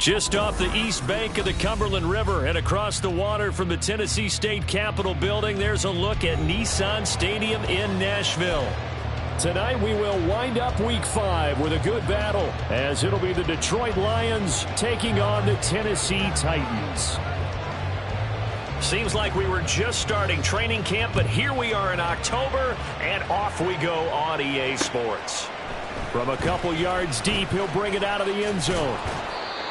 Just off the east bank of the Cumberland River and across the water from the Tennessee State Capitol building, there's a look at Nissan Stadium in Nashville. Tonight we will wind up Week 5 with a good battle, as it'll be the Detroit Lions taking on the Tennessee Titans. Seems like we were just starting training camp, but here we are in October, and off we go on EA Sports. From a couple yards deep, he'll bring it out of the end zone.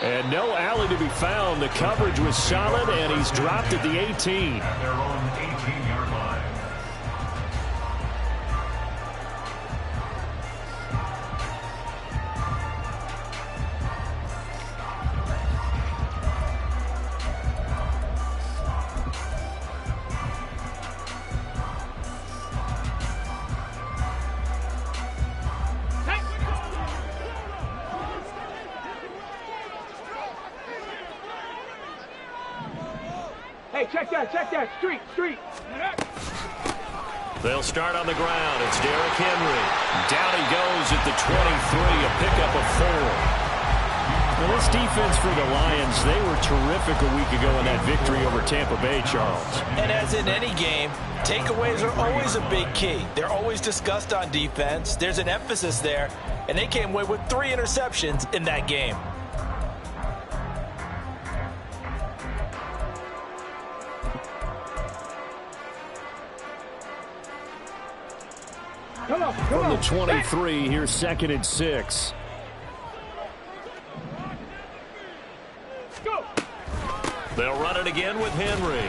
And no alley to be found. The coverage was solid, and he's dropped at the 18. At their own 18-yard line. Check that, street. They'll start on the ground. It's Derrick Henry. Down he goes at the 23, a pickup of 4. Well, this defense for the Lions, they were terrific a week ago in that victory over Tampa Bay, Charles. And as in any game, takeaways are always a big key. They're always discussed on defense. There's an emphasis there, and they came away with 3 interceptions in that game. From the 23, here's 2nd and 6. Go. They'll run it again with Henry.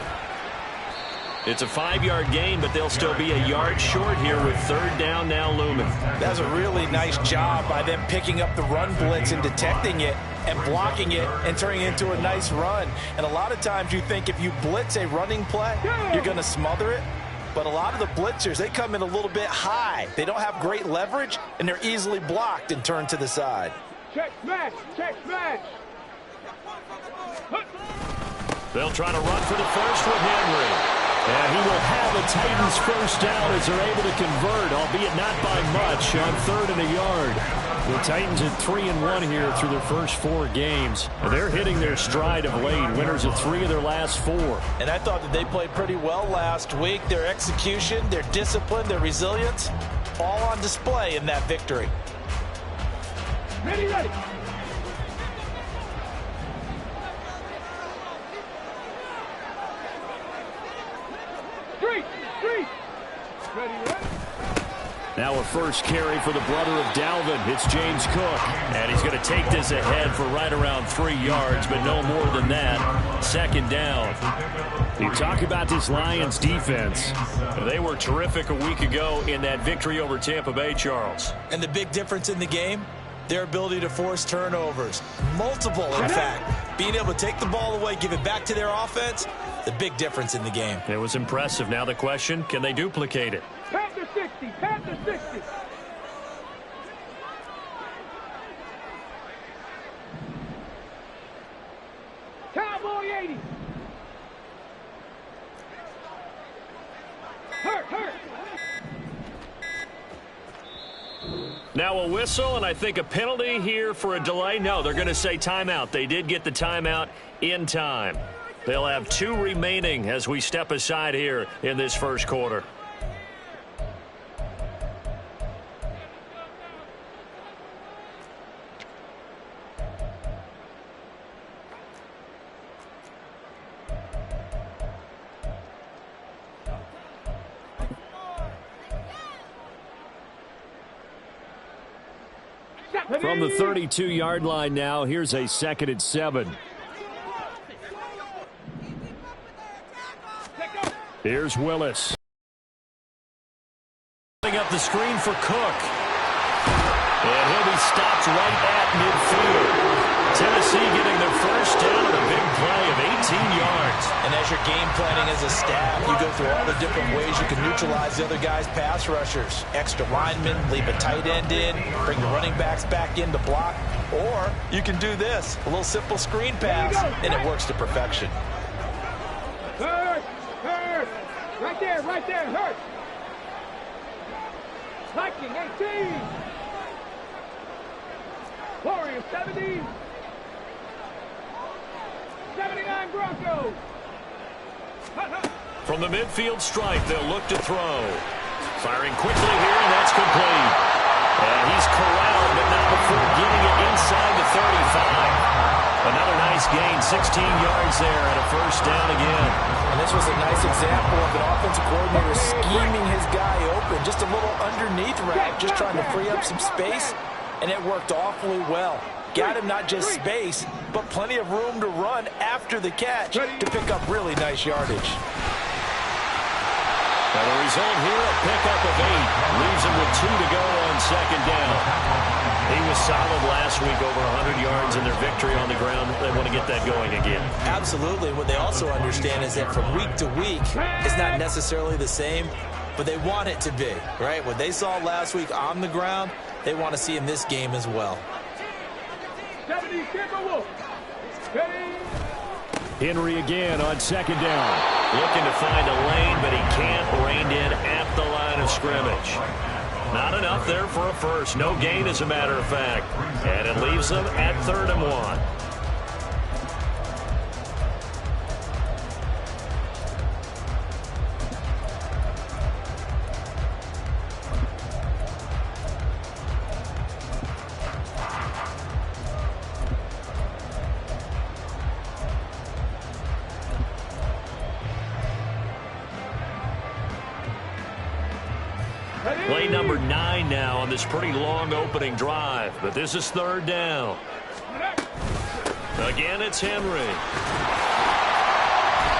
It's a 5-yard gain, but they'll still be a yard short here with 3rd down now looming. That's a really nice job by them picking up the run blitz and detecting it and blocking it and turning it into a nice run. And a lot of times you think if you blitz a running play, you're going to smother it. But a lot of the blitzers, they come in a little bit high. They don't have great leverage, and they're easily blocked and turned to the side. Check smash. They'll try to run for the first with Henry. And he will have the Titans first down as they're able to convert, albeit not by much, on 3rd and a yard. The Titans at 3-1 here through their first 4 games. They're hitting their stride of late, winners of 3 of their last 4. And I thought that they played pretty well last week. Their execution, their discipline, their resilience, all on display in that victory. Ready. Street. Ready. Now a first carry for the brother of Dalvin. It's James Cook. And he's going to take this ahead for right around 3 yards, but no more than that. 2nd down. You talk about this Lions defense. They were terrific a week ago in that victory over Tampa Bay, Charles. And the big difference in the game, their ability to force turnovers. Multiple, in fact. Being able to take the ball away, give it back to their offense, the big difference in the game. It was impressive. Now the question, can they duplicate it? Panther 60. Cowboy 80. Hurt. Now a whistle, and I think a penalty here for a delay. No, they're going to say timeout. They did get the timeout in time. They'll have 2 remaining as we step aside here in this first quarter. From the 32-yard line now, here's a 2nd and 7. Here's Willis. Putting up the screen for Cook. And he'll be stopped right at midfield. Tennessee getting their first down and a big play of 18 yards. And as you're game planning as a staff, you go through all the different ways you can neutralize the other guy's pass rushers. Extra linemen, leave a tight end in, bring the running backs back in to block. Or you can do this, a little simple screen pass, and it works to perfection. Hurt. Right there, hurt. Viking 18. Warriors 70. 29 Broncos. From the midfield stripe, they'll look to throw. Firing quickly here, and that's complete. And he's corralled, but not before getting it inside the 35. Another nice gain, 16 yards there, and a first down again. And this was a nice example of an offensive coordinator scheming his guy open. Just a little underneath route, just trying to free up some space, and it worked awfully well. Got him not just space, but plenty of room to run after the catch to pick up really nice yardage. And the result here, a pickup of 8. Leaves him with 2 to go on second down. He was solid last week, over 100 yards in their victory on the ground. They want to get that going again. Absolutely. What they also understand is that from week to week, it's not necessarily the same, but they want it to be, right? What they saw last week on the ground, they want to see in this game as well. 70 Timberwolves. Henry again on second down. Looking to find a lane, but he can't. Reined in at the line of scrimmage. Not enough there for a first. No gain, as a matter of fact. And it leaves them at 3rd and 1. Play number 9 now on this pretty long opening drive. But this is 3rd down. Again, it's Henry.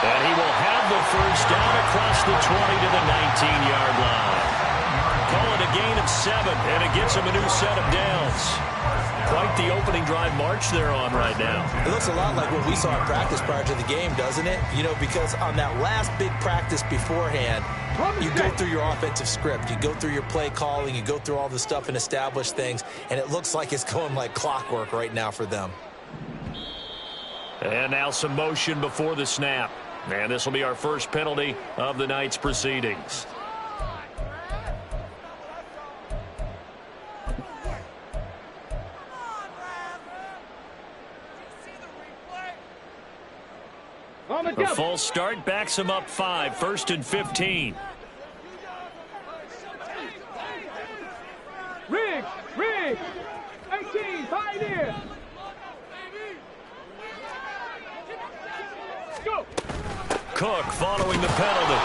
And he will have the first down across the 20 to the 19-yard line. Call it a gain of 7, and it gets him a new set of downs. Quite the opening drive march they're on right now. It looks a lot like what we saw in practice prior to the game, doesn't it? You know, because on that last big practice beforehand, you go through your offensive script. You go through your play calling. You go through all the stuff and establish things. And it looks like it's going like clockwork right now for them. And now some motion before the snap. And this will be our first penalty of the night's proceedings. A false start backs him up 5. 1st and 15. Riggs, 18, pioneer. Go. Cook following the penalty.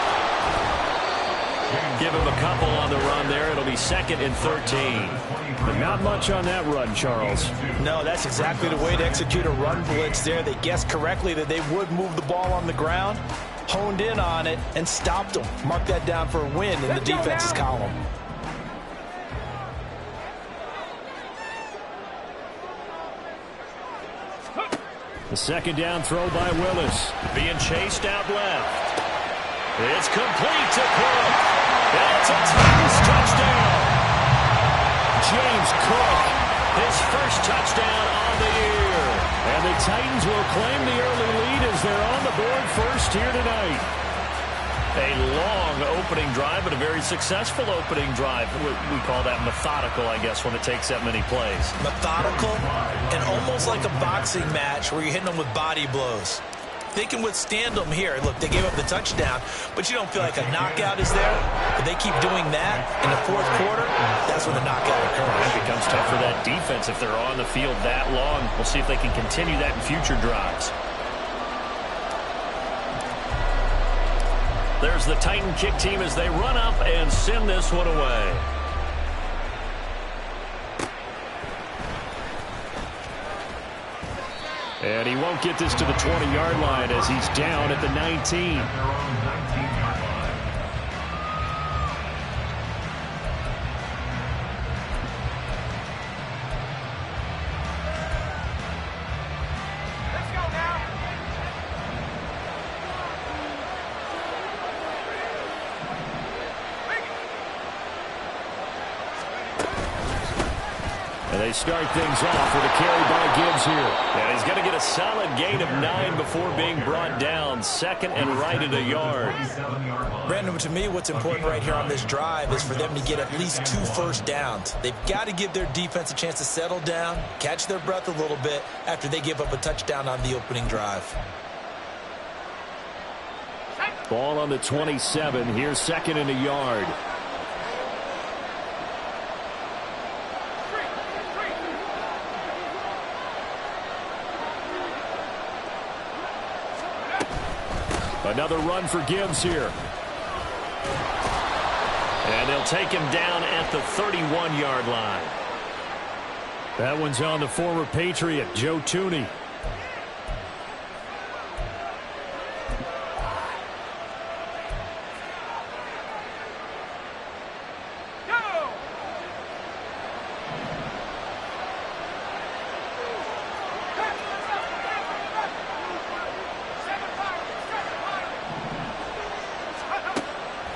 Give him a couple on the run there. It'll be 2nd and 13. But not much on that run, Charles. No, that's exactly the way to execute a run blitz there. They guessed correctly that they would move the ball on the ground, honed in on it, and stopped them. Mark that down for a win in the defense's column. The second down throw by Willis. Being chased out left. It's complete to Cook. It's a Titans touchdown. James Cook, his first touchdown on the year. And the Titans will claim the early lead as they're on the board first here tonight. A long opening drive, but a very successful opening drive. We call that methodical, I guess, when it takes that many plays. Methodical and almost like a boxing match where you're hitting them with body blows. They can withstand them here. Look, they gave up the touchdown, but you don't feel like a knockout is there. But they keep doing that in the 4th quarter, that's when the knockout occurs. It becomes tough for that defense if they're on the field that long. We'll see if they can continue that in future drives. There's the Titan kick team as they run up and send this one away. And he won't get this to the 20-yard line as he's down at the 19. They start things off with a carry by Gibbs here. And he's going to get a solid gain of 9 before being brought down. 2nd and right at a yard. Brandon, to me, what's important right here on this drive is for them to get at least 2 first downs. They've got to give their defense a chance to settle down, catch their breath a little bit after they give up a touchdown on the opening drive. Ball on the 27. Here's second and a yard. Another run for Gibbs here. And they'll take him down at the 31-yard line. That one's on the former Patriot, Joe Thuney.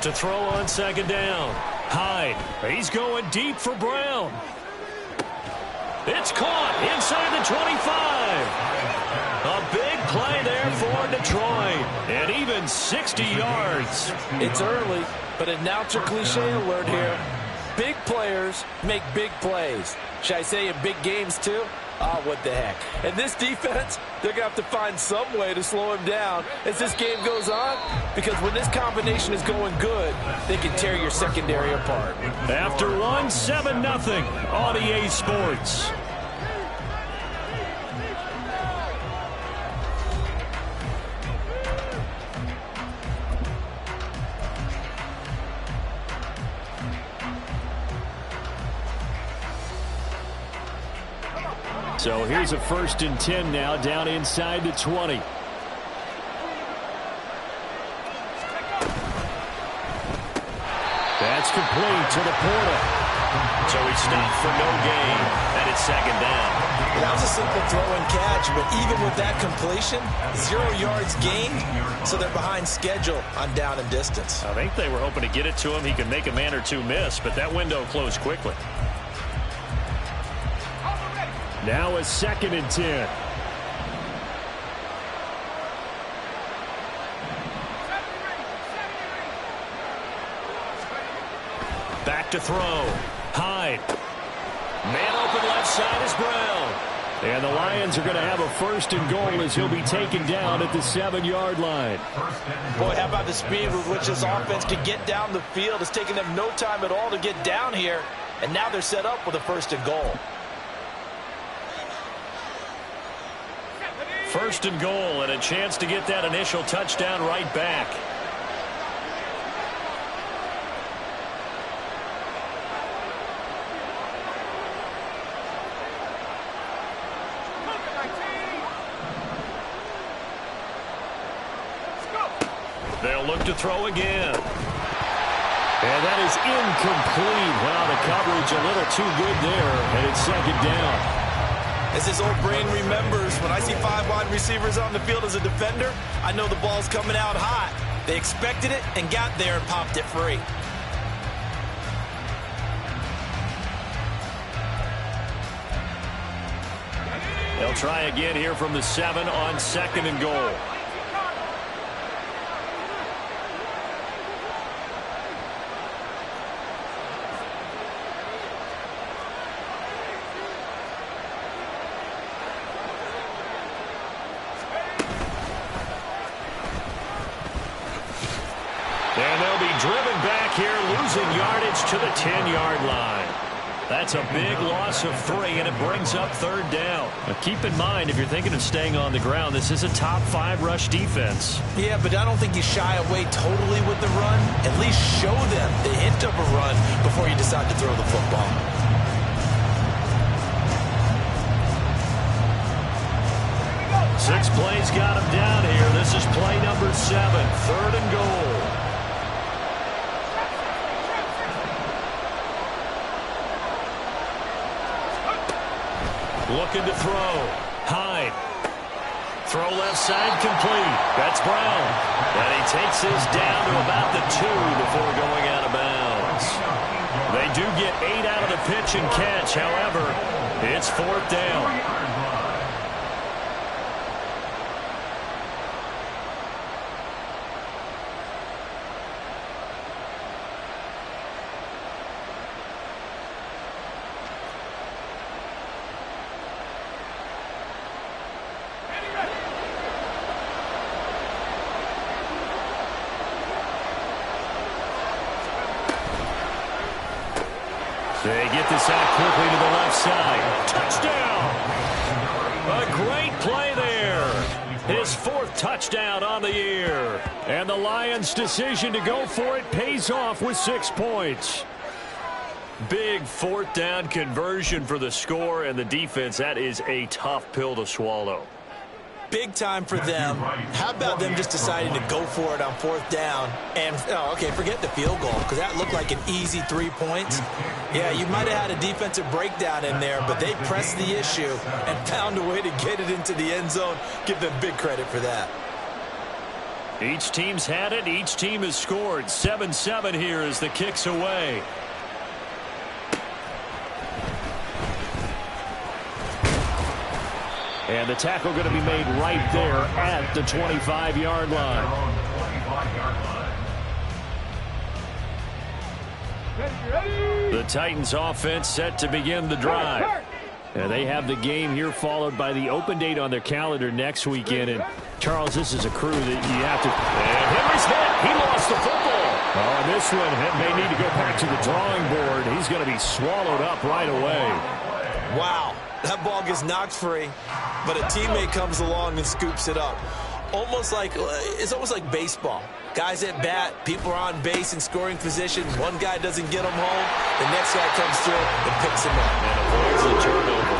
To throw on second down. Hyde. He's going deep for Brown. It's caught inside the 25. A big play there for Detroit. And even 60 yards. It's early, but announcer cliche alert here. Big players make big plays. Should I say in big games too? Oh, what the heck. And this defense, they're going to have to find some way to slow him down as this game goes on, because when this combination is going good, they can tear your secondary apart. After one, 7-0 on EA Sports. So here's a 1st and 10 now, down inside the 20. That's complete to Laporta. So he stopped for no gain, and it's second down. That was a simple throw and catch, but even with that completion, 0 yards gained, so they're behind schedule on down and distance. I think they were hoping to get it to him. He could make a man or two miss, but that window closed quickly. Now a 2nd and 10. Back to throw. Hyde. Man open left side is Brown. And the Lions are going to have a 1st and goal as he'll be taken down at the 7-yard line. Boy, how about the speed with which this offense could get down the field? It's taken them no time at all to get down here. And now they're set up with a 1st and goal. 1st and goal, and a chance to get that initial touchdown right back. They'll look to throw again. And that is incomplete. Wow, the coverage a little too good there, and it's 2nd down. As his old brain remembers, when I see 5 wide receivers on the field as a defender, I know the ball's coming out hot. They expected it and got there and popped it free. They'll try again here from the 7 on 2nd and goal. And they'll be driven back here, losing yardage to the 10-yard line. That's a big loss of 3, and it brings up 3rd down. Now keep in mind, if you're thinking of staying on the ground, this is a top 5 rush defense. Yeah, but I don't think you shy away totally with the run. At least show them the hint of a run before you decide to throw the football. Six plays got him down here. This is play number 7, 3rd and goal. Looking to throw. Hyde. Throw left side complete. That's Brown. And he takes his down to about the 2 before going out of bounds. They do get 8 out of the pitch and catch. However, it's 4th down. They get this out quickly to the left side. Touchdown! A great play there. His 4th touchdown on the year. And the Lions' decision to go for it pays off with 6 points. Big 4th down conversion for the score, and the defense, that is a tough pill to swallow. Big time for them. How about them just deciding to go for it on 4th down? And, okay, forget the field goal, because that looked like an easy 3 points. Yeah, you might have had a defensive breakdown in there, but they pressed the issue and found a way to get it into the end zone. Give them big credit for that. Each team's had it. Each team has scored. 7-7 here as the kick's away. And the tackle going to be made right there at the 25-yard line. The Titans offense set to begin the drive. And they have the game here followed by the open date on their calendar next weekend. And, Charles, this is a crew that you have to... And Henry's hit. He lost the football. Oh, and this one may need to go back to the drawing board. He's going to be swallowed up right away. Wow. That ball gets knocked free, but a teammate comes along and scoops it up. It's almost like baseball. Guys at bat, people are on base in scoring position. One guy doesn't get him home. The next guy comes through and picks him up. And avoids the turnover.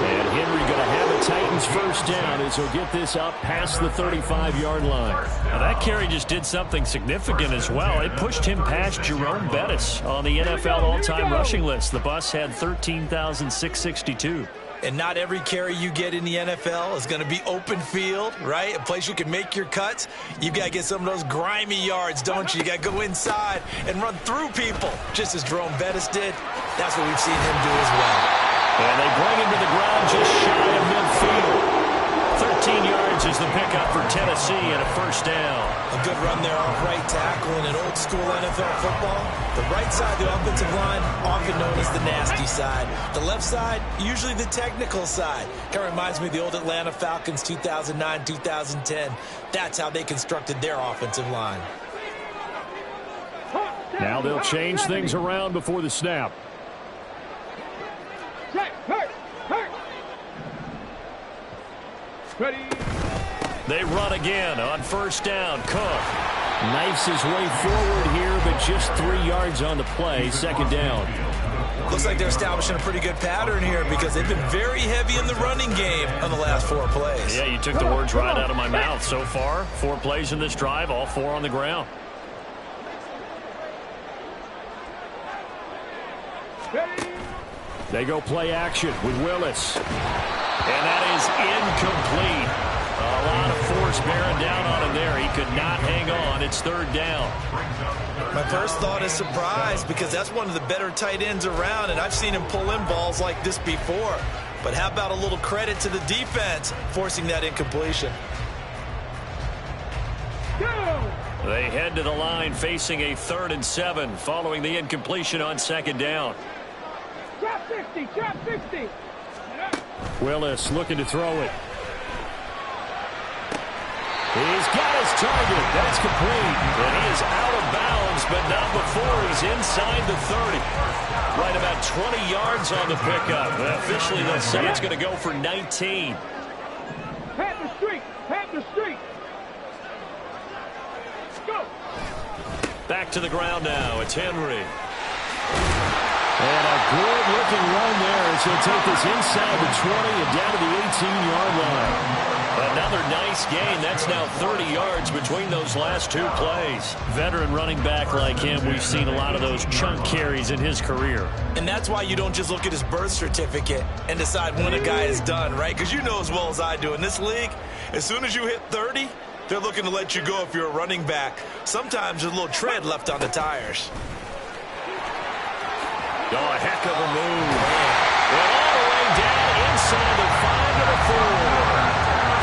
And Henry going to have the Titans first down as he'll get this up past the 35-yard line. Now that carry just did something significant as well. It pushed him past Jerome Bettis on the NFL all-time rushing list. The bus had 13,662. And not every carry you get in the NFL is going to be open field, right? A place you can make your cuts. You've got to get some of those grimy yards, don't you? You got to go inside and run through people, just as Jerome Bettis did. That's what we've seen him do as well. And they bring him to the ground just shy of midfield. 13 yards is the pickup for Tennessee and a first down. A good run there off right tackle in an old-school NFL football. The right side of the offensive line, often known as the nasty side. The left side, usually the technical side. Kind of reminds me of the old Atlanta Falcons 2009-2010. That's how they constructed their offensive line. Now they'll change things around before the snap. Ready. They run again on first down. Cook knifes his way forward here, but just 3 yards on the play. Second down. Looks like they're establishing a pretty good pattern here because they've been very heavy in the running game on the last 4 plays. Yeah, you took the words right out of my mouth. So far, 4 plays in this drive, all 4 on the ground. They go play action with Willis. And that is incomplete. A lot of force bearing down on him there. He could not hang on. It's third down. My first thought is surprise because that's one of the better tight ends around, and I've seen him pull in balls like this before. But how about a little credit to the defense forcing that incompletion? They head to the line facing a 3rd and 7 following the incompletion on second down. Trap 60, trap 60. Willis looking to throw it. He's got his target. That's complete. And he is out of bounds, but not before he's inside the 30. Right about 20 yards on the pickup. Officially, they'll say it's going to go for 19. Pat the street. Pat the street. Go. Back to the ground now. It's Henry. And a good-looking run there as he'll take this inside the 20 and down to the 18-yard line. Another nice gain. That's now 30 yards between those last 2 plays. Veteran running back like him, we've seen a lot of those chunk carries in his career. And that's why you don't just look at his birth certificate and decide when a guy is done, right? Because you know as well as I do, in this league, as soon as you hit 30, they're looking to let you go if you're a running back. Sometimes there's a little tread left on the tires. Oh, a heck of a move. And all the way down inside the 5 to the 4.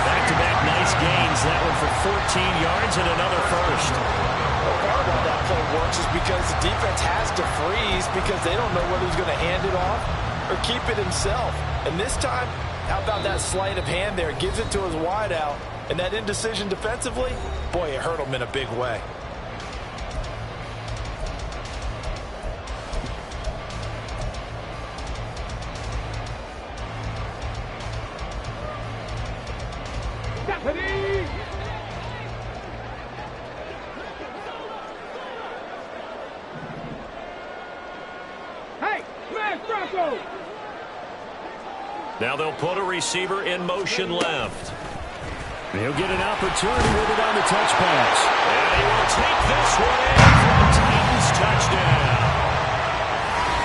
Back-to-back nice gains. That one for 14 yards and another first. Well, part of why that play works is because the defense has to freeze because they don't know whether he's going to hand it off or keep it himself. And this time, how about that sleight of hand there? Gives it to his wideout. And that indecision defensively, boy, it hurt him in a big way. go. Now they'll put a receiver in motion left. He'll get an opportunity with it on the touch pass. And he will take this one in for the Titans touchdown.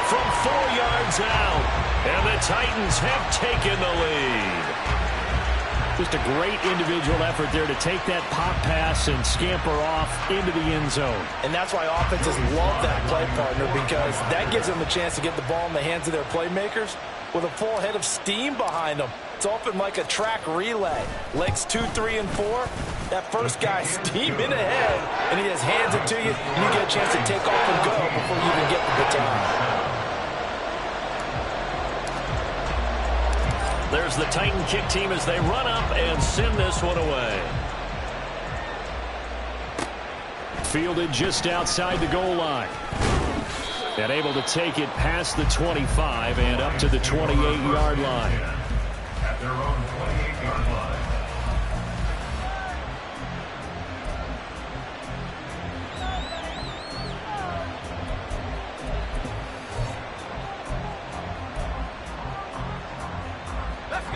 From 4 yards out. And the Titans have taken the lead. Just a great individual effort there to take that pop pass and scamper off into the end zone. And that's why offenses love that play, partner, because that gives them a chance to get the ball in the hands of their playmakers with a full head of steam behind them. It's often like a track relay. Legs 2, 3, and 4. That first guy steaming ahead, and he just hands it to you, and you get a chance to take off and go before you even get the baton. There's the Titan kick team as they run up and send this one away. Fielded just outside the goal line. And able to take it past the 25 and up to the 28-yard line. At their own 28-yard line.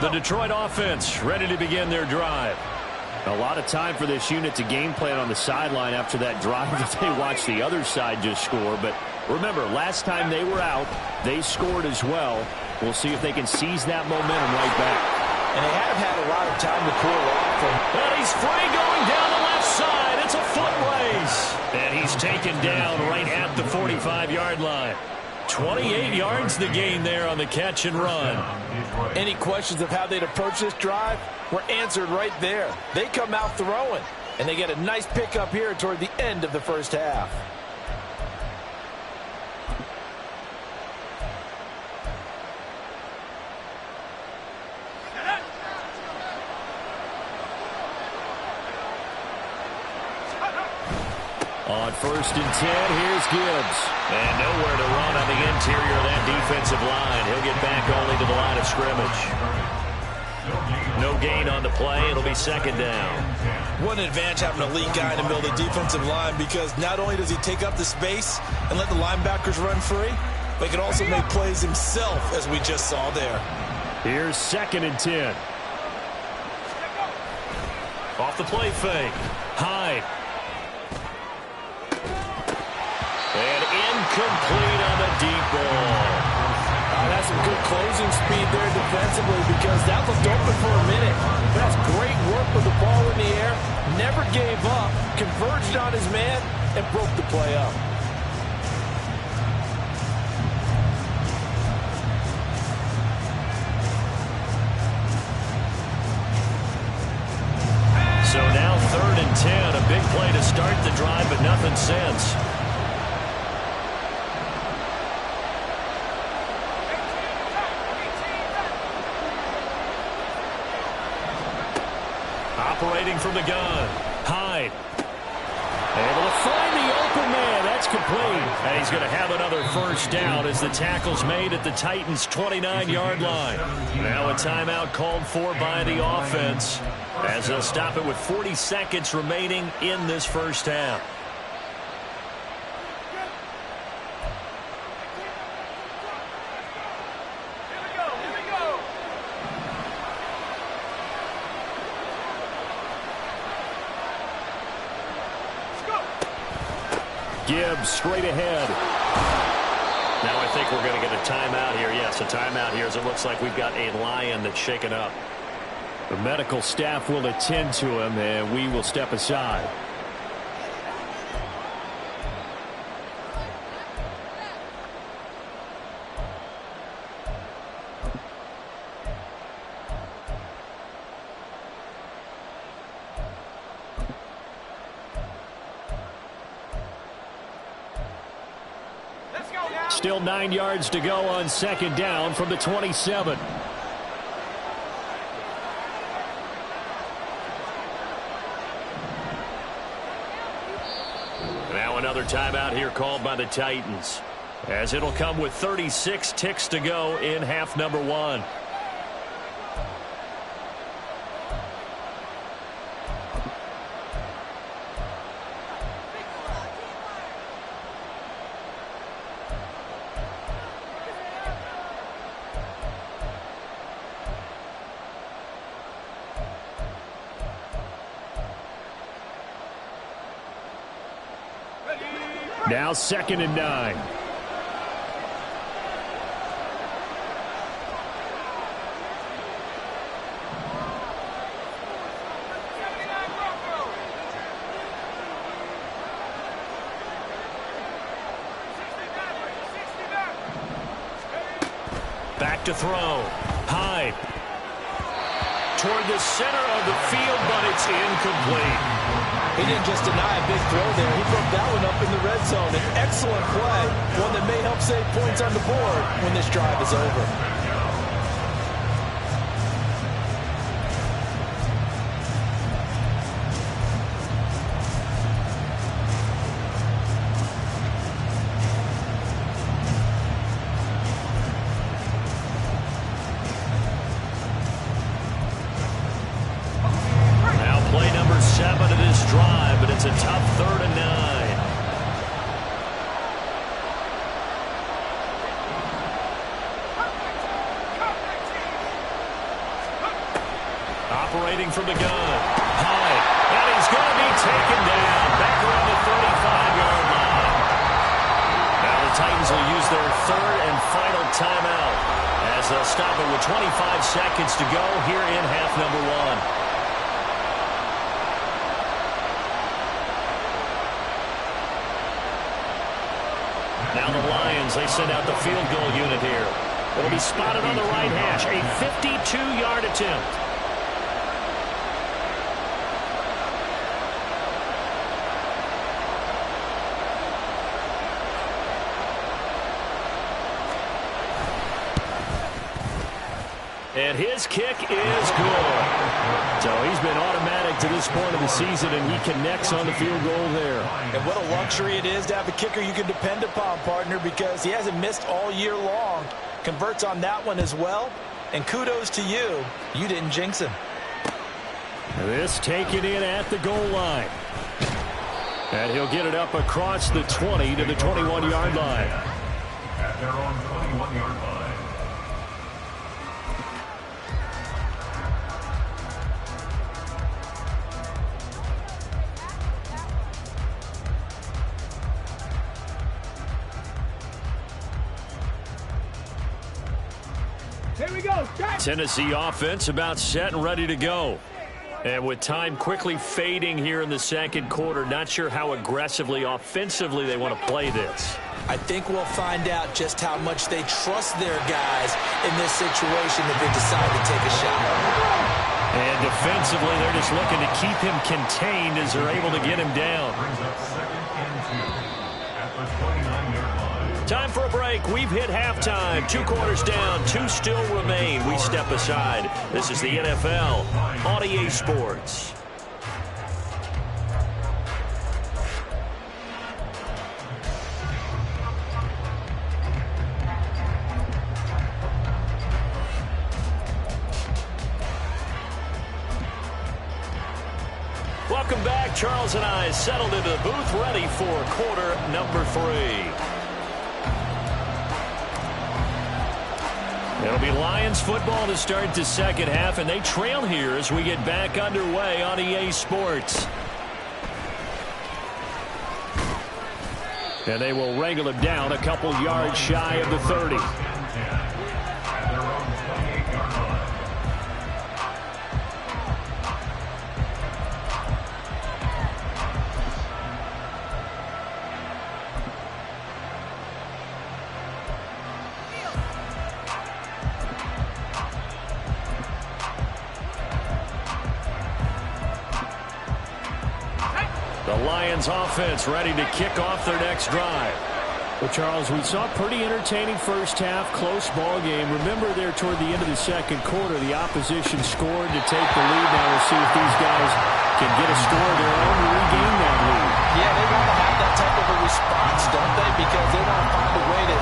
The Detroit offense ready to begin their drive. A lot of time for this unit to game plan on the sideline after that drive that they watched the other side just score. But remember, last time they were out, they scored as well. We'll see if they can seize that momentum right back. And they have had a lot of time to cool off. And he's free going down the left side. It's a foot race. And he's taken down right at the 45-yard line. 28 yards the gain there on the catch and run. Any questions of how they'd approach this drive were answered right there. They come out throwing, and they get a nice pickup here toward the end of the first half. On 1st and 10, here's Gibbs. And nowhere to run on the interior of that defensive line. He'll get back only to the line of scrimmage. No gain on the play. It'll be second down. What an advantage having an elite guy in the middle of the defensive line, because not only does he take up the space and let the linebackers run free, but he can also make plays himself, as we just saw there. Here's 2nd and 10. Off the play fake. Hyde. And incomplete on the deep ball. That's some good closing speed there defensively, because that looked open for a minute. That's great work with the ball in the air. Never gave up, converged on his man, and broke the play up. So now 3rd and 10. A big play to start the drive, but nothing since. Operating from the gun. Hyde. Able to find the open man. That's complete. And he's going to have another first down as the tackle's made at the Titans' 29-yard line. Now a timeout called for by the offense, as they'll stop it with 40 seconds remaining in this first half. Gibbs straight ahead. Now I think we're going to get a timeout here. Yes, a timeout here, as it looks like we've got a lion that's shaken up. The medical staff will attend to him, and we will step aside. Still 9 yards to go on 2nd down from the 27. Now another timeout here called by the Titans, as it'll come with 36 ticks to go in half number 1. Now 2nd and 9. Back to throw. Hyde. Toward the center of the field, but it's incomplete. He didn't just deny a big throw there. He broke that one up in the red zone. An excellent play, one that may help save points on the board when this drive is over. It's a tough 3rd and 9. Operating from the gun. Hyde. And he's going to be taken down. Back around the 35-yard line. Now the Titans will use their 3rd and final timeout as they'll stop it with 25 seconds to go here in half number 1. Now the Lions, they send out the field goal unit here. It'll be spotted on the right hash. A 52-yard attempt. And his kick is good. So he's been automatic to this point of the season, and he connects on the field goal there. And what a luxury it is to have a kicker you can depend upon, partner, because he hasn't missed all year long. Converts on that one as well. And kudos to you. You didn't jinx him. This taken in at the goal line. And he'll get it up across the 20 to the 21-yard line. At their own 21-yard line. Here we go. Tennessee offense about set and ready to go. And with time quickly fading here in the 2nd quarter, not sure how aggressively, offensively they want to play this. I think we'll find out just how much they trust their guys in this situation if they decide to take a shot. And defensively, they're just looking to keep him contained as they're able to get him down. Brings up 2nd and 2 at the 29-yard line. Time for a break. We've hit halftime. 2 quarters down. 2 still remain. We step aside. This is the NFL on EA Sports. Welcome back. Charles and I settled into the booth ready for quarter number 3. It'll be Lions football to start the 2nd half, and they trail here as we get back underway on EA Sports. And they will wrangle him down a couple yards shy of the 30. At their own 28-yard line. The Lions offense ready to kick off their next drive. Well, Charles, we saw a pretty entertaining first half, close ball game. Remember there toward the end of the 2nd quarter, the opposition scored to take the lead. Now we'll see if these guys can get a score of their own to regain that lead. Yeah, they want to have that type of a response, don't they? Because they want to find a way to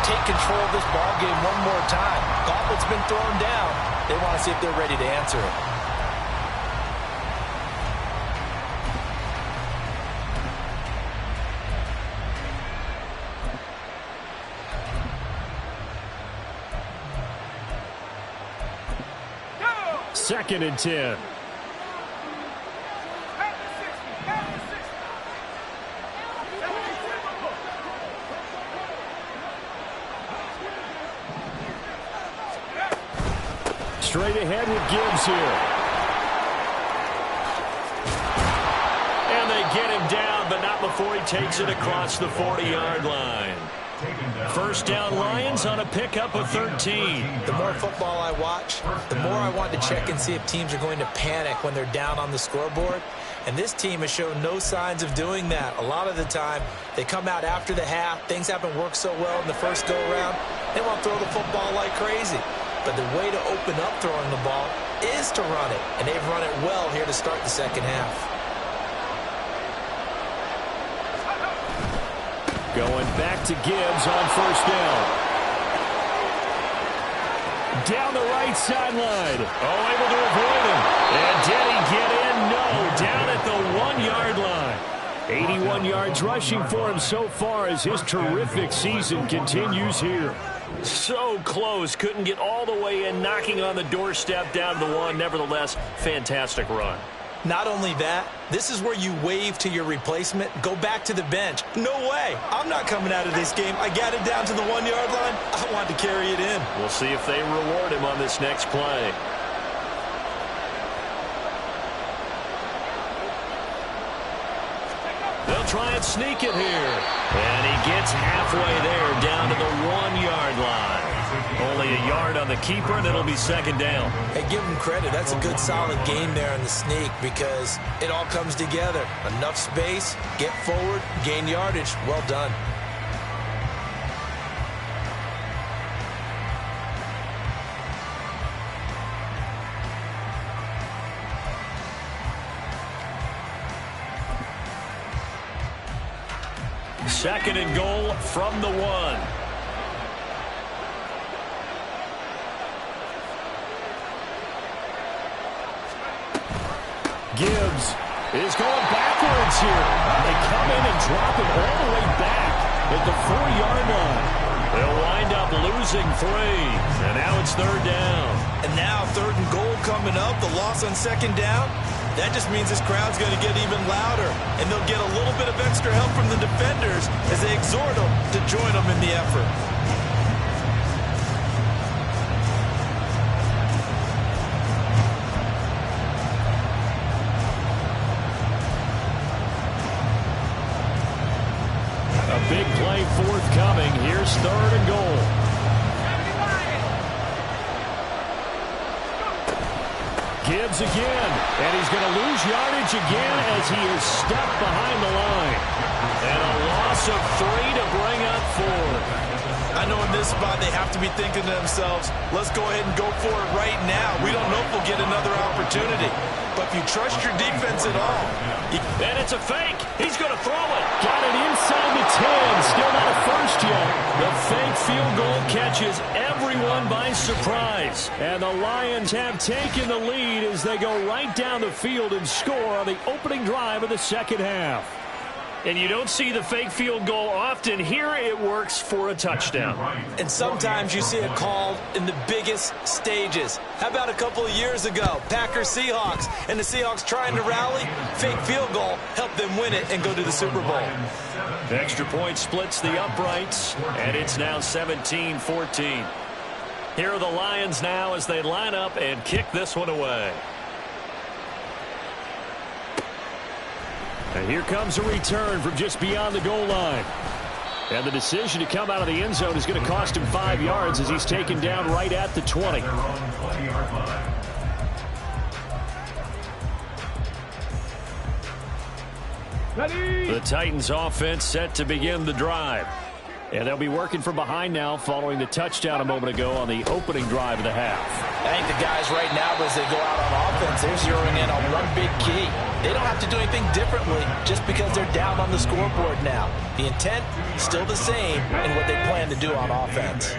take control of this ball game one more time. Gauntlet's been thrown down. They want to see if they're ready to answer it. Second and 10. straight ahead with Gibbs here. And they get him down, but not before he takes it across the 40-yard line. First down Lions on a pickup of 13. The more football I watch, the more I want to check and see if teams are going to panic when they're down on the scoreboard. And this team has shown no signs of doing that. A lot of the time, they come out after the half. Things haven't worked so well in the first go-around. They want to throw the football like crazy. But the way to open up throwing the ball is to run it. And they've run it well here to start the second half. Going back to Gibbs on first down. Down the right sideline. Oh, able to avoid him. And did he get in? No. Down at the 1-yard line. 81 yards rushing for him so far as his terrific season continues here. So close. Couldn't get all the way in, knocking on the doorstep down to the 1. Nevertheless, fantastic run. Not only that, this is where you wave to your replacement, go back to the bench. No way. I'm not coming out of this game. I got it down to the 1-yard line. I want to carry it in. We'll see if they reward him on this next play. They'll try and sneak it here. And he gets halfway there, down to the 1-yard line. Only a yard on the keeper, and it'll be second down. Hey, give him credit. That's a good, solid game there in the sneak because it all comes together. Enough space, get forward, gain yardage. Well done. Second and goal from the 1. Gibbs is going backwards here. They come in and drop it all the way back at the 4-yard line. They'll wind up losing 3. And now it's third down. And now third and goal coming up. The loss on second down. That just means this crowd's going to get even louder. And they'll get a little bit of extra help from the defenders as they exhort them to join them in the effort. A big play forthcoming. Here's third and goal. Gibbs again, and he's going to lose yardage again as he is stuck behind the line. And a loss of 3 to bring up 4. I know in this spot they have to be thinking to themselves, let's go ahead and go for it right now. We don't know if we'll get another opportunity. But if you trust your defense at all. And it's a fake. He's going to throw it. Got it inside the 10. Still not a first yet. The fake field goal catches everyone by surprise. And the Lions have taken the lead as they go right down the field and score on the opening drive of the second half. And you don't see the fake field goal often. Here it works for a touchdown. And sometimes you see it called in the biggest stages. How about a couple of years ago, Packers-Seahawks, and the Seahawks trying to rally? Fake field goal helped them win it and go to the Super Bowl. The extra point splits the uprights, and it's now 17-14. Here are the Lions now as they line up and kick this one away. And here comes a return from just beyond the goal line. And the decision to come out of the end zone is going to cost him 5 yards as he's taken down right at the 20. The Titans offense set to begin the drive. And they'll be working from behind now following the touchdown a moment ago on the opening drive of the half. I think the guys right now, as they go out on offense, they're zeroing in on one big key. They don't have to do anything differently just because they're down on the scoreboard now. The intent, still the same in what they plan to do on offense.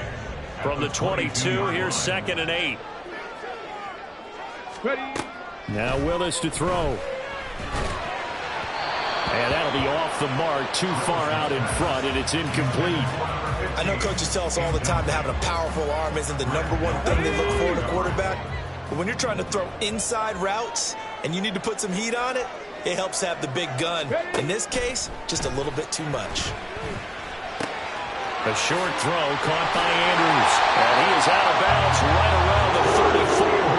From the 22, here's 2nd and 8. Ready. Now Willis to throw. And that'll be off the mark, too far out in front, and it's incomplete. I know coaches tell us all the time that having a powerful arm isn't the number one thing they look for in a quarterback. But when you're trying to throw inside routes and you need to put some heat on it, it helps have the big gun. In this case, just a little bit too much. A short throw caught by Andrews. And he is out of bounds right around the 34.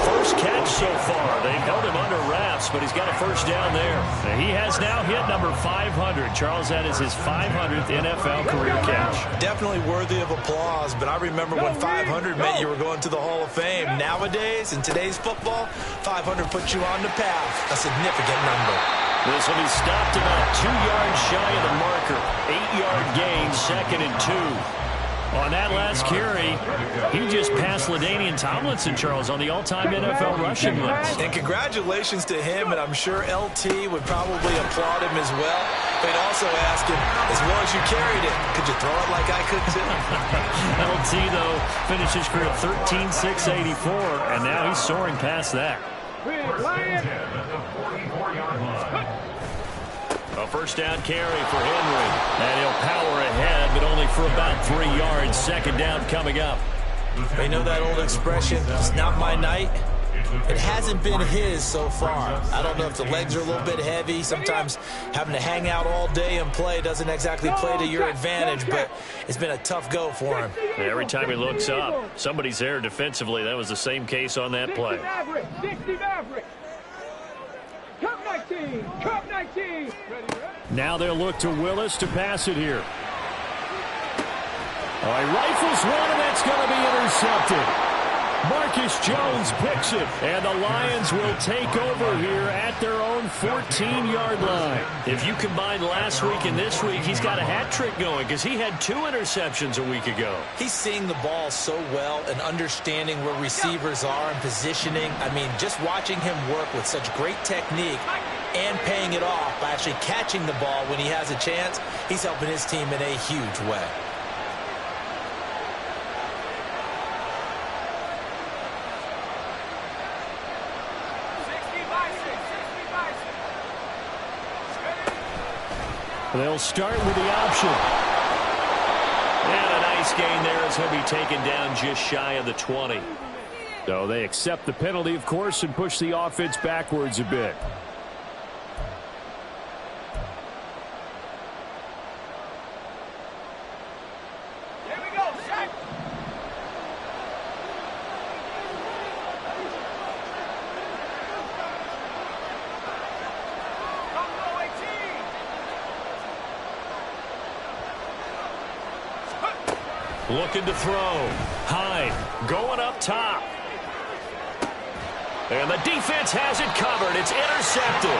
first catch so far. They've held him under wraps, but he's got a first down there. He has now hit number 500. Charles, that is his 500th NFL career catch. Definitely worthy of applause, but I remember when 500 meant you were going to the Hall of Fame. Nowadays, in today's football, 500 puts you on the path. A significant number. This will be stopped about 2 yards shy of the marker. 8-yard gain, 2nd and 2. On that last carry, he just passed LaDainian Tomlinson, Charles, on the all-time NFL rushing list. And congratulations to him, and I'm sure LT would probably applaud him as well. But he'd also ask him, as well as you carried it, could you throw it like I could too? LT, though, finished his career at 13.684, and now he's soaring past that. A first down carry for Henry. And he'll power ahead, but only for about 3 yards. 2nd down coming up. They know that old expression, it's not my night. It hasn't been his so far. I don't know if the legs are a little bit heavy. Sometimes having to hang out all day and play doesn't exactly play to your advantage, but it's been a tough go for him. Every time he looks up, somebody's there defensively. That was the same case on that play. 60 Maverick. Cup 19. Cup 19. Now they'll look to Willis to pass it here. All right, rifles one, and that's going to be intercepted. Marcus Jones picks it, and the Lions will take over here at their own 14-yard line. If you combine last week and this week, he's got a hat trick going because he had 2 interceptions a week ago. He's seeing the ball so well and understanding where receivers are and positioning. I mean, just watching him work with such great technique and paying it off by actually catching the ball when he has a chance, he's helping his team in a huge way. They'll start with the option. And a nice gain there as he'll be taken down just shy of the 20. So they accept the penalty, of course, and push the offense backwards a bit. Looking to throw. Hyde going up top. And the defense has it covered. It's intercepted.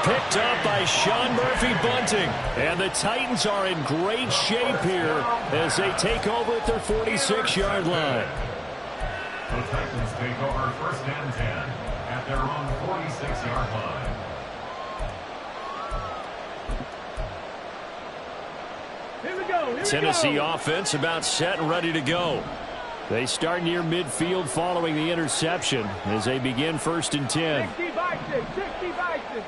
Picked up by Sean Murphy-Bunting. And the Titans are in great shape here as they take over at their 46-yard line. The Titans take over 1st and 10 at their own 46-yard line. Tennessee offense about set and ready to go. They start near midfield following the interception as they begin 1st and 10. 60 Bison, 60 Bison.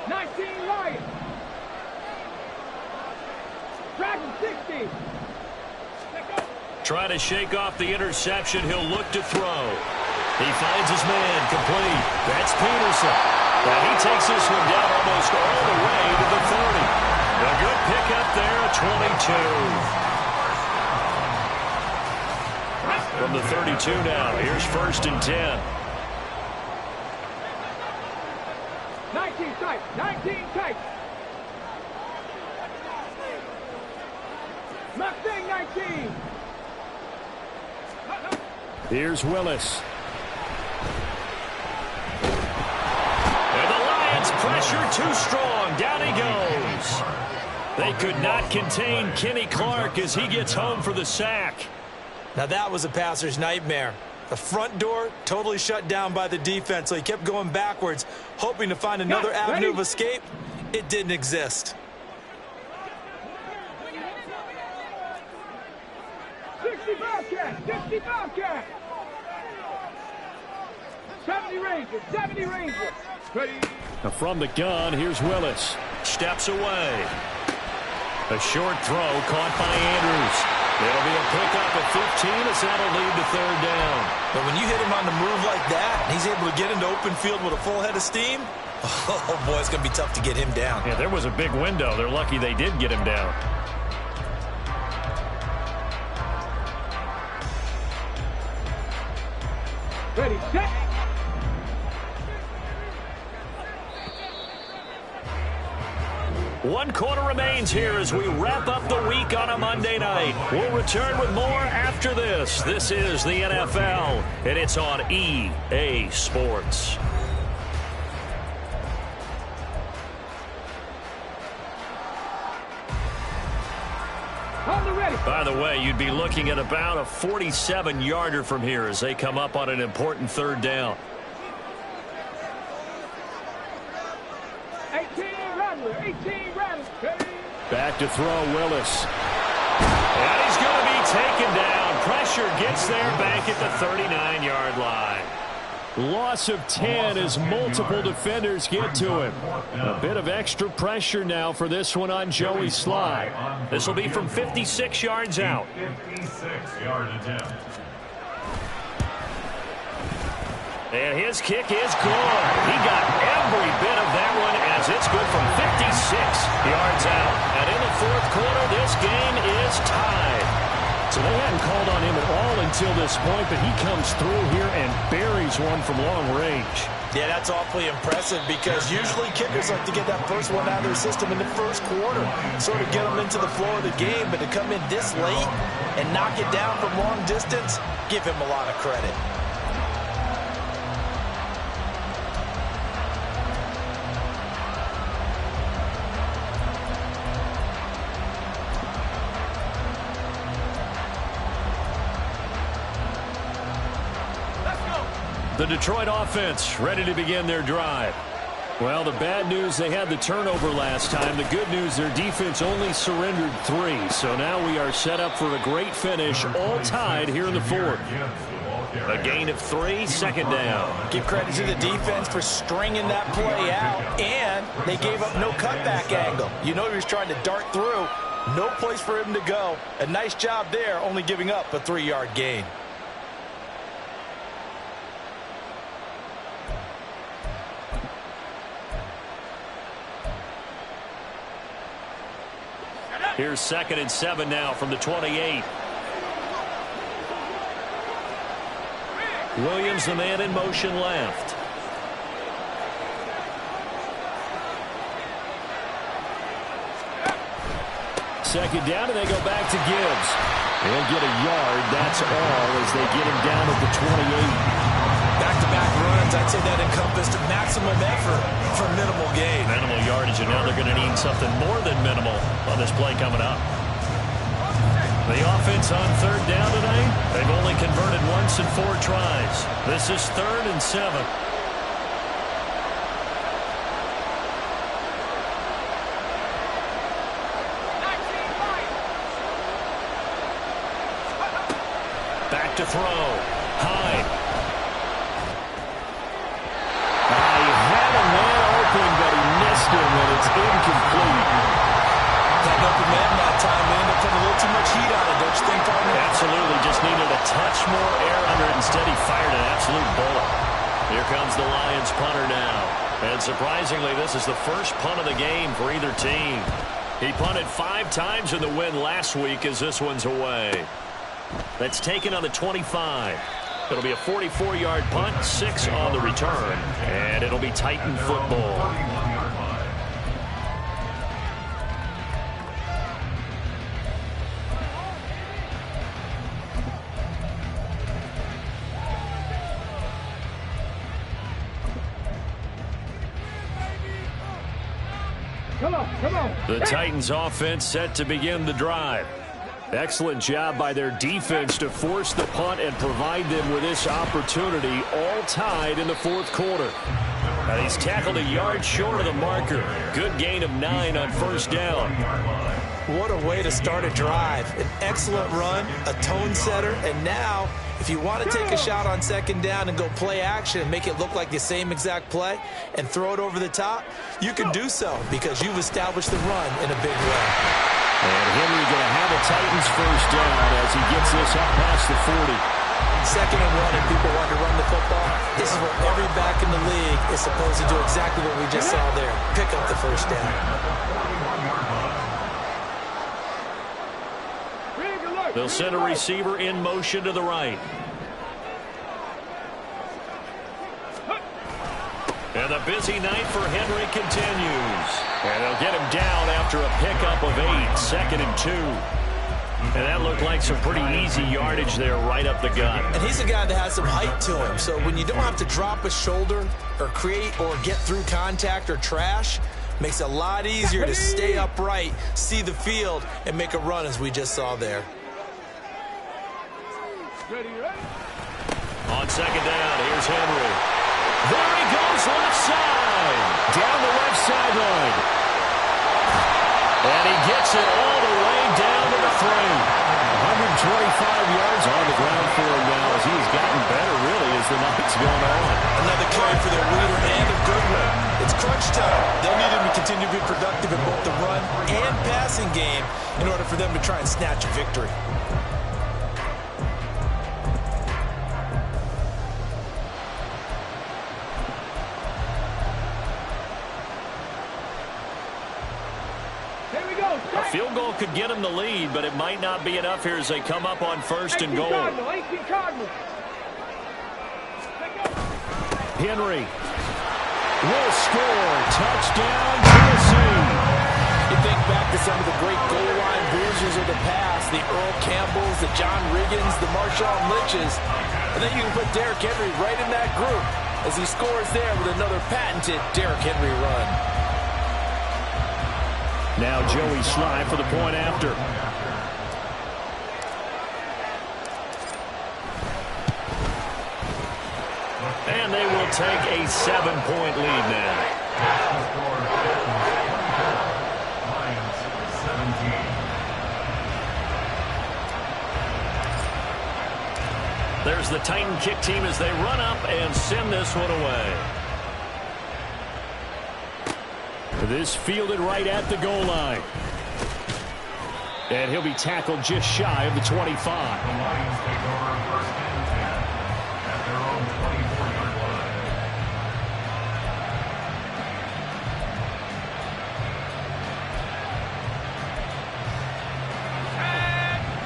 19 Lions. Dragon 60. Trying to shake off the interception. He'll look to throw. He finds his man complete. That's Peterson. Now he takes this one down almost all the way to the 30. A good pickup there at 22. From the 32 now, here's 1st and 10. 19 tight, 19 tight. Mustang 19. Here's Willis. And the Lions pressure too strong. Down he goes. They could not contain Kenny Clark as he gets home for the sack. Now that was a passer's nightmare. The front door totally shut down by the defense, so he kept going backwards, hoping to find another avenue of escape. It didn't exist. 60 Bobcat, 60 Bobcat. 70 Rangers, 70 Rangers. Ready. Now from the gun, here's Willis. Steps away. A short throw caught by Andrews. It'll be a pickup at 15 as that'll lead to 3rd down. But when you hit him on the move like that, and he's able to get into open field with a full head of steam, oh boy, it's going to be tough to get him down. Yeah, there was a big window. They're lucky they did get him down. Ready, set. One quarter remains here as we wrap up the week on a Monday night. We'll return with more after this. This is the NFL, and it's on EA Sports. On the ready. By the way, you'd be looking at about a 47-yarder from here as they come up on an important third down. 18 Rattler, 18 Rattler. Ready. Back to throw, Willis. And he's going to be taken down. Pressure gets there back at the 39-yard line. Loss of 10 as multiple defenders get to him. A bit of extra pressure now for this one on Joey Sly. This will be from 56 yards out. 56-yard attempt. And his kick is good. He got every bit of that one as it's good from 56 yards out. And in the fourth quarter, this game is tied. So they hadn't called on him at all until this point, but he comes through here and buries one from long range. Yeah, that's awfully impressive because usually kickers like to get that first one out of their system in the first quarter, sort of get them into the flow of the game, but to come in this late and knock it down from long distance, give him a lot of credit. The Detroit offense ready to begin their drive. Well, the bad news, they had the turnover last time. The good news, their defense only surrendered 3. So now we are set up for a great finish, all tied here in the fourth. A gain of 3, second down. Give credit to the defense for stringing that play out, and they gave up no cutback angle. You know he was trying to dart through. No place for him to go. A nice job there, only giving up a 3-yard gain. Here's 2nd and 7 now from the 28. Williams, the man in motion left. Second down, and they go back to Gibbs. They'll get a yard, that's all, as they get him down at the 28. Back-to-back runs, I'd say that encompassed maximum effort for minimal gain. Minimal yardage, and now they're going to need something more than minimal on this play coming up. The offense on third down tonight, they've only converted once in 4 tries. This is 3rd and 7. Back to throw. Hyde. He had a man open, but he missed him, and it's incomplete. That open man that time, they ended up putting a little too much heat on it, don't you think, partner? Absolutely, just needed a touch more air under it. Instead, he fired an absolute bullet. Here comes the Lions punter now. And surprisingly, this is the first punt of the game for either team. He punted 5 times in the win last week as this one's away. That's taken on the 25. It'll be a 44-yard punt, 6 on the return, and it'll be Titan football. Come on. The Titans offense set to begin the drive. Excellent job by their defense to force the punt and provide them with this opportunity, all tied in the fourth quarter. Now he's tackled a yard short of the marker. Good gain of 9 on first down. What a way to start a drive. An excellent run, a tone setter, and now if you want to take a shot on second down and go play action and make it look like the same exact play and throw it over the top, you can do so because you've established the run in a big way. And Henry going to have a Titans first down as he gets this up past the 40. 2nd and 1 and people want to run the football. This is what every back in the league is supposed to do, exactly what we just saw there. Pick up the first down. They'll send a receiver in motion to the right. And the busy night for Henry continues. And they'll get him down after a pickup of 8, 2nd and 2. And that looked like some pretty easy yardage there right up the gut. And he's a guy that has some height to him. So when you don't have to drop a shoulder or create or get through contact or trash, makes it a lot easier to stay upright, see the field, and make a run as we just saw there. On 2nd down, here's Henry. There he goes, left side. Down the left sideline. And he gets it all the way down to the 3. 125 yards on the ground for him now as he's gotten better, really, as the night's going on. Another carry for their leader and a good one. It's crunch time. They'll need him to continue to be productive in both the run and passing game in order for them to try and snatch a victory. A field goal could get them the lead, but it might not be enough here as they come up on 1st and goal. Henry will score. Touchdown, Tennessee. You think back to some of the great goal line bruisers of the past, the Earl Campbells, the John Riggins, the Marshawn Lynches, and then you can put Derrick Henry right in that group as he scores there with another patented Derrick Henry run. Now Joey Slye for the point after. And they will take a 7-point lead now. Lions 17. There's the Titan kick team as they run up and send this one away. This fielded right at the goal line. And he'll be tackled just shy of the 25. The Lions take over 1st and 10 at their own 24-yard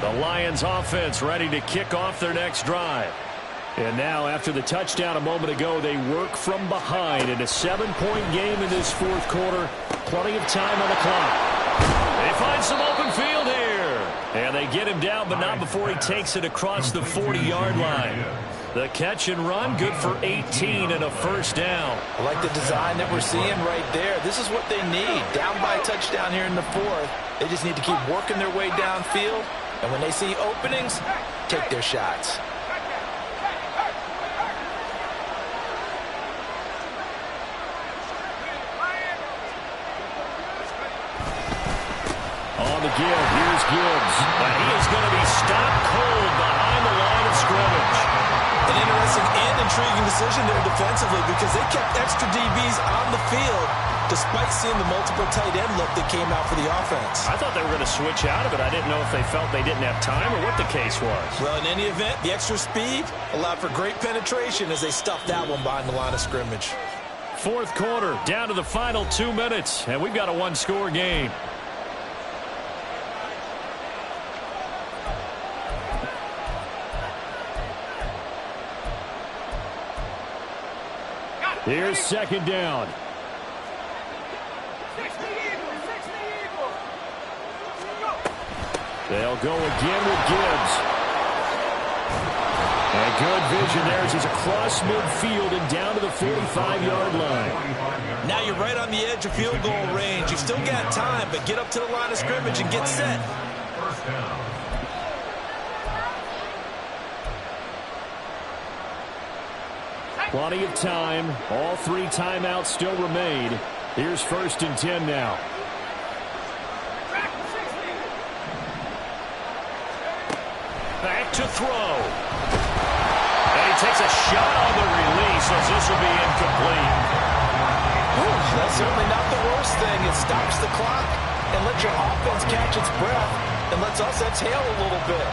line. The Lions offense ready to kick off their next drive. And now, after the touchdown a moment ago, they work from behind in a 7-point game in this 4th quarter. Plenty of time on the clock. They find some open field here. And they get him down, but not before he takes it across the 40-yard line. The catch and run, good for 18 and a 1st down. I like the design that we're seeing right there. This is what they need. Down by a touchdown here in the 4th. They just need to keep working their way downfield. And when they see openings, take their shots. On the give, here's Gibbs. But he is going to be stopped cold behind the line of scrimmage. An interesting and intriguing decision there defensively because they kept extra DBs on the field despite seeing the multiple tight end look that came out for the offense. I thought they were going to switch out of it. I didn't know if they felt they didn't have time or what the case was. Well, in any event, the extra speed allowed for great penetration as they stuffed that one behind the line of scrimmage. 4th quarter, down to the final 2 minutes, and we've got a 1-score game. Here's 2nd down. They'll go again with Gibbs. And good vision there as he's across midfield and down to the 45-yard line. Now you're right on the edge of field goal range. You've still got time, but get up to the line of scrimmage and get set. 1st down. Plenty of time. All 3 timeouts still remain. Here's 1st and 10 now. Back to throw. And he takes a shot on the release as this will be incomplete. That's certainly not the worst thing. It stops the clock and lets your offense catch its breath and lets us exhale a little bit.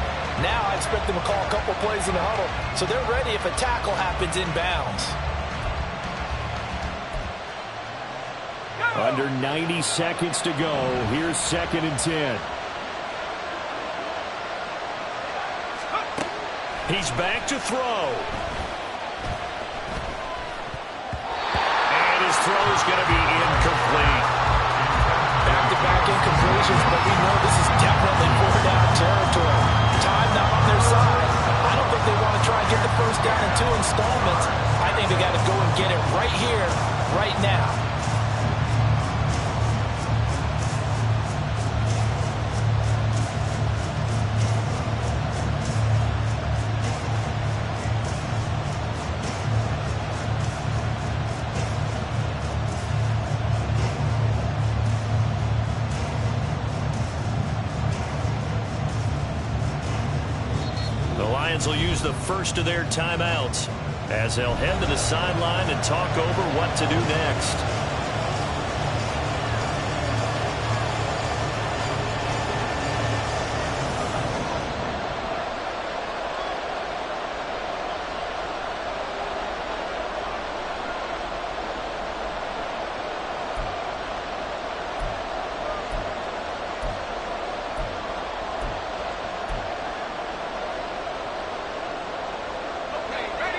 Now I expect them to call a couple plays in the huddle, so they're ready if a tackle happens inbounds. Under 90 seconds to go. Here's 2nd and 10. He's back to throw. And throw's going to be incomplete. Back-to-back incompletions, but we know this is definitely fourth-down territory. Time now on their side. I don't think they want to try and get the first down in 2 installments. I think they got to go and get it right here, right now. Will use the first of their timeouts as they'll head to the sideline and talk over what to do next.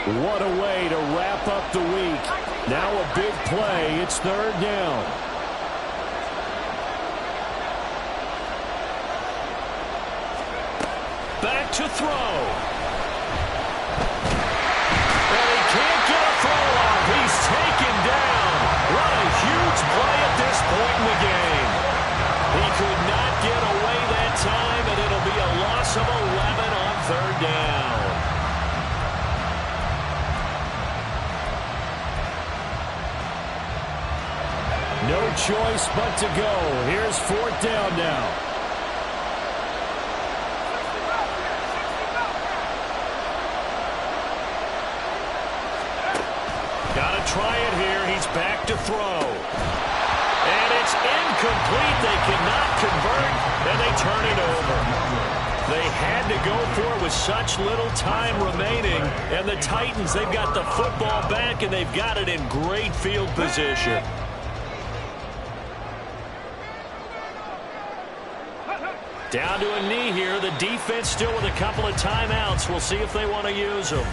What a way to wrap up the week. Now a big play. It's third down. Back to throw. And he can't get a throw off. He's taken down. What a huge play at this point in the game. He could not get away that time, and it'll be a loss of 11 on third down. No choice but to go. Here's fourth down now. Got to try it here. He's back to throw. And it's incomplete. They cannot convert, and they turn it over. They had to go for it with such little time remaining. And the Titans, they've got the football back, and they've got it in great field position. Down to a knee here. The defense still with a couple of timeouts. We'll see if they want to use them.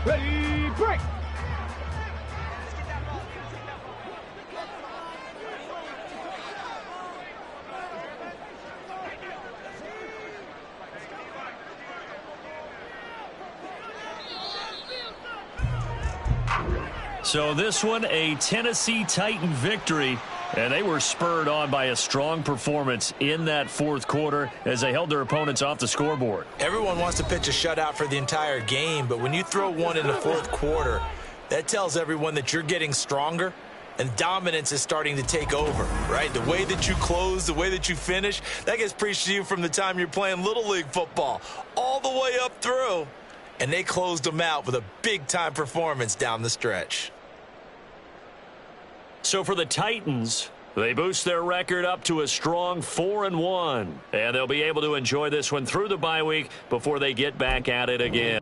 Ready, break. So this one, a Tennessee Titan victory. And they were spurred on by a strong performance in that fourth quarter as they held their opponents off the scoreboard. Everyone wants to pitch a shutout for the entire game, but when you throw one in the fourth quarter, that tells everyone that you're getting stronger and dominance is starting to take over, right? The way that you close, the way that you finish, that gets preached to you from the time you're playing Little League football all the way up through. And they closed them out with a big-time performance down the stretch. So for the Titans, they boost their record up to a strong 4-1. And they'll be able to enjoy this one through the bye week before they get back at it again.